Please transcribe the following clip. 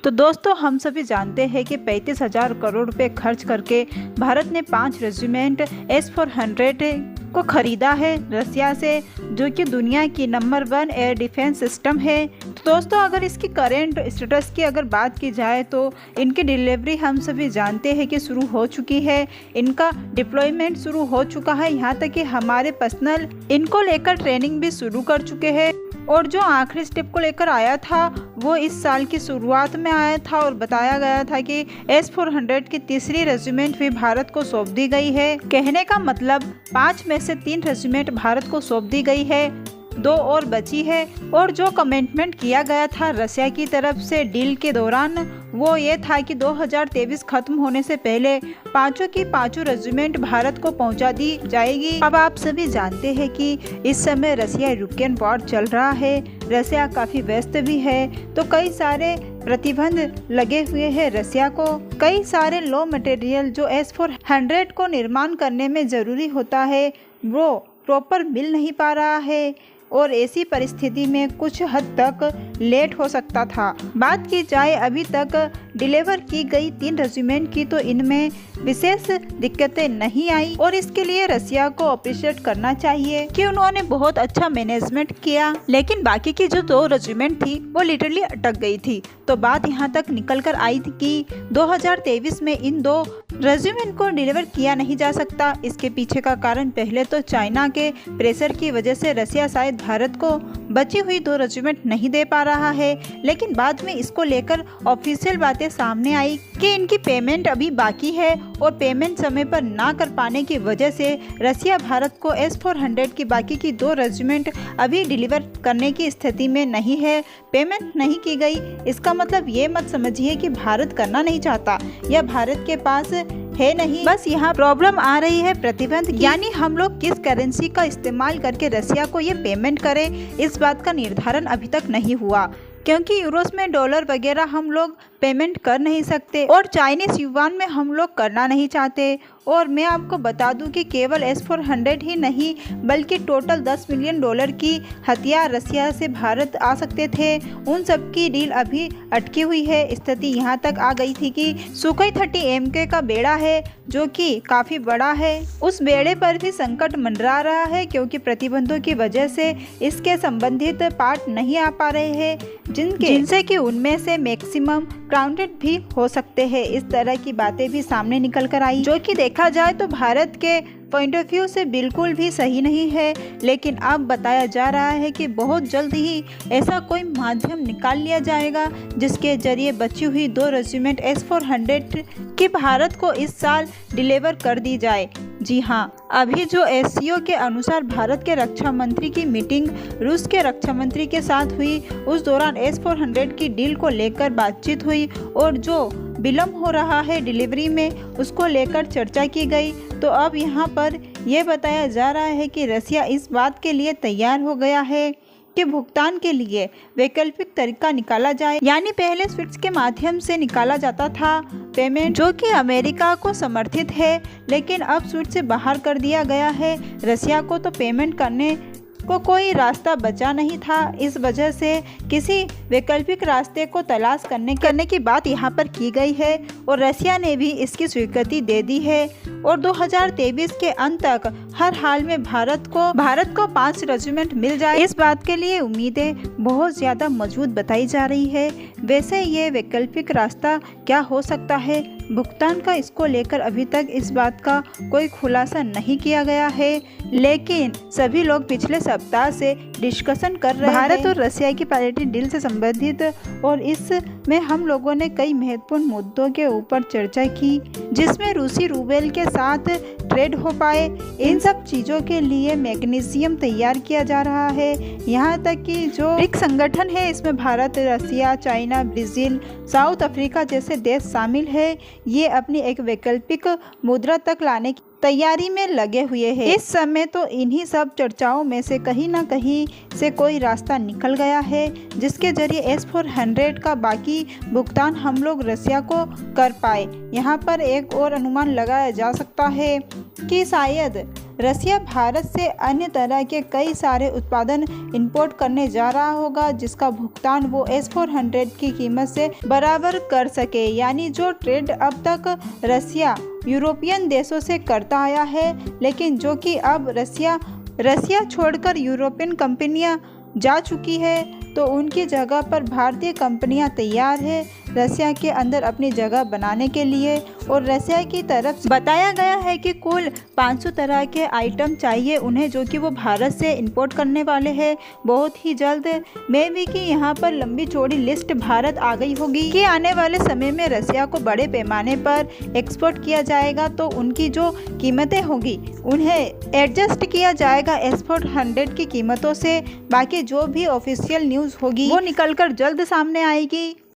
तो दोस्तों, हम सभी जानते हैं कि 35,000 करोड़ रुपए खर्च करके भारत ने 5 रेजिमेंट S-400 को खरीदा है रसिया से, जो कि दुनिया की नंबर 1 एयर डिफेंस सिस्टम है। तो दोस्तों, अगर इसकी करेंट स्टेटस की अगर बात की जाए तो इनकी डिलीवरी हम सभी जानते हैं कि शुरू हो चुकी है। इनका डिप्लॉयमेंट शुरू हो चुका है, यहाँ तक कि हमारे पर्सनल इनको लेकर ट्रेनिंग भी शुरू कर चुके हैं। और जो आखिरी स्टेप को लेकर आया था वो इस साल की शुरुआत में आया था और बताया गया था कि S-400 की तीसरी रेजिमेंट भी भारत को सौंप दी गई है। कहने का मतलब 5 में से 3 रेजिमेंट भारत को सौंप दी गई है, 2 और बची है। और जो कमिटमेंट किया गया था रसिया की तरफ से डील के दौरान वो ये था कि 2023 खत्म होने से पहले पांचों की पांचों रेजिमेंट भारत को पहुंचा दी जाएगी। अब आप सभी जानते हैं कि इस समय रसिया यूक्रेन वॉर चल रहा है, रसिया काफी व्यस्त भी है, तो कई सारे प्रतिबंध लगे हुए हैं रसिया को। कई सारे लो मटेरियल जो S-400 को निर्माण करने में जरूरी होता है वो प्रॉपर मिल नहीं पा रहा है और ऐसी परिस्थिति में कुछ हद तक लेट हो सकता था। बात की जाए अभी तक डिलीवर की गई 3 रेजिमेंट की, तो इनमें विशेष दिक्कतें नहीं आई और इसके लिए रसिया को अप्रिशिएट करना चाहिए कि उन्होंने बहुत अच्छा मैनेजमेंट किया। लेकिन बाकी की जो 2 रेजिमेंट थी वो लिटरली अटक गई थी। तो बात यहाँ तक निकल कर आई थी कि 2023 में इन 2 रेजिमेंट को डिलीवर किया नहीं जा सकता। इसके पीछे का कारण पहले तो चाइना के प्रेशर की वजह से रसिया शायद भारत को बची हुई 2 रेजिमेंट नहीं दे पा रहा है। लेकिन बाद में इसको लेकर ऑफिशियल बातें सामने आई कि इनकी पेमेंट अभी बाकी है और पेमेंट समय पर ना कर पाने की वजह से रसिया भारत को S-400 की बाकी की 2 रेजिमेंट अभी डिलीवर करने की स्थिति में नहीं है। पेमेंट नहीं की गई, इसका मतलब ये मत समझिए कि भारत करना नहीं चाहता या भारत के पास है नहीं, बस यहाँ प्रॉब्लम आ रही है प्रतिबंध, यानी हम लोग किस करेंसी का इस्तेमाल करके रसिया को ये पेमेंट करें, इस बात का निर्धारण अभी तक नहीं हुआ। क्योंकि यूरोस में डॉलर वगैरह हम लोग पेमेंट कर नहीं सकते और चाइनीज युआन में हम लोग करना नहीं चाहते। और मैं आपको बता दूं कि केवल S-400 ही नहीं बल्कि टोटल $10 मिलियन की हथियार रसिया से भारत आ सकते थे, उन सब की डील अभी अटकी हुई है। स्थिति यहाँ तक आ गई थी कि सुखोई 30 MK का बेड़ा है जो कि काफ़ी बड़ा है, उस बेड़े पर भी संकट मंडरा रहा है क्योंकि प्रतिबंधों की वजह से इसके संबंधित पार्ट नहीं आ पा रहे हैं जिनसे कि उनमें से मैक्सिमम ग्राउंडेड भी हो सकते हैं। इस तरह की बातें भी सामने निकल कर आई जो कि देखा जाए तो भारत के पॉइंट ऑफ व्यू से बिल्कुल भी सही नहीं है। लेकिन अब बताया जा रहा है कि बहुत जल्द ही ऐसा कोई माध्यम निकाल लिया जाएगा जिसके जरिए बची हुई 2 रेजिमेंट S-400 की भारत को इस साल डिलीवर कर दी जाए। जी हाँ, अभी जो SCO के अनुसार भारत के रक्षा मंत्री की मीटिंग रूस के रक्षा मंत्री के साथ हुई, उस दौरान S-400 की डील को लेकर बातचीत हुई और जो विलम्ब हो रहा है डिलीवरी में उसको लेकर चर्चा की गई। तो अब यहाँ पर यह बताया जा रहा है कि रसिया इस बात के लिए तैयार हो गया है कि भुगतान के लिए वैकल्पिक तरीका निकाला जाए, यानी पहले स्विफ्ट के माध्यम से निकाला जाता था पेमेंट जो कि अमेरिका को समर्थित है, लेकिन अब स्विफ्ट से बाहर कर दिया गया है। रसिया को तो पेमेंट करने को कोई रास्ता बचा नहीं था, इस वजह से किसी वैकल्पिक रास्ते को तलाश करने की बात यहाँ पर की गई है और रसिया ने भी इसकी स्वीकृति दे दी है। और 2023 के अंत तक हर हाल में भारत को 5 रेजिमेंट मिल जाए, इस बात के लिए उम्मीदें बहुत ज़्यादा मजबूत बताई जा रही है। वैसे ये वैकल्पिक रास्ता क्या हो सकता है भुगतान का, इसको लेकर अभी तक इस बात का कोई खुलासा नहीं किया गया है, लेकिन सभी लोग पिछले सप्ताह से डिस्कशन कर रहे हैं भारत और रसिया की पैरिटी डील से संबंधित। और इसमें हम लोगों ने कई महत्वपूर्ण मुद्दों के ऊपर चर्चा की जिसमें रूसी रूबेल के साथ ट्रेड हो पाए, इन सब चीज़ों के लिए मैग्नीशियम तैयार किया जा रहा है। यहाँ तक कि जो ब्रिक्स संगठन है इसमें भारत, रसिया, चाइना, ब्राज़ील, साउथ अफ्रीका जैसे देश शामिल है। ये अपनी एक वैकल्पिक मुद्रा तक लाने की तैयारी में लगे हुए हैं। इस समय तो इन्हीं सब चर्चाओं में से कहीं ना कहीं से कोई रास्ता निकल गया है जिसके जरिए S-400 का बाकी भुगतान हम लोग रसिया को कर पाए। यहाँ पर एक और अनुमान लगाया जा सकता है कि शायद रसिया भारत से अन्य तरह के कई सारे उत्पादन इंपोर्ट करने जा रहा होगा, जिसका भुगतान वो S-400 की कीमत से बराबर कर सके। यानी जो ट्रेड अब तक रसिया यूरोपियन देशों से करता आया है, लेकिन जो कि अब रसिया छोड़कर यूरोपियन कंपनियां जा चुकी है, तो उनकी जगह पर भारतीय कंपनियां तैयार है रसिया के अंदर अपनी जगह बनाने के लिए। और रसिया की तरफ से बताया गया है कि कुल 500 तरह के आइटम चाहिए उन्हें, जो कि वो भारत से इंपोर्ट करने वाले हैं बहुत ही जल्द। मे भी कि यहाँ पर लंबी चौड़ी लिस्ट भारत आ गई होगी कि आने वाले समय में रसिया को बड़े पैमाने पर एक्सपोर्ट किया जाएगा, तो उनकी जो कीमतें होगी उन्हें एडजस्ट किया जाएगा S-400 की कीमतों से। बाकी जो भी ऑफिशियल न्यूज़ होगी वो निकलकर जल्द सामने आएगी।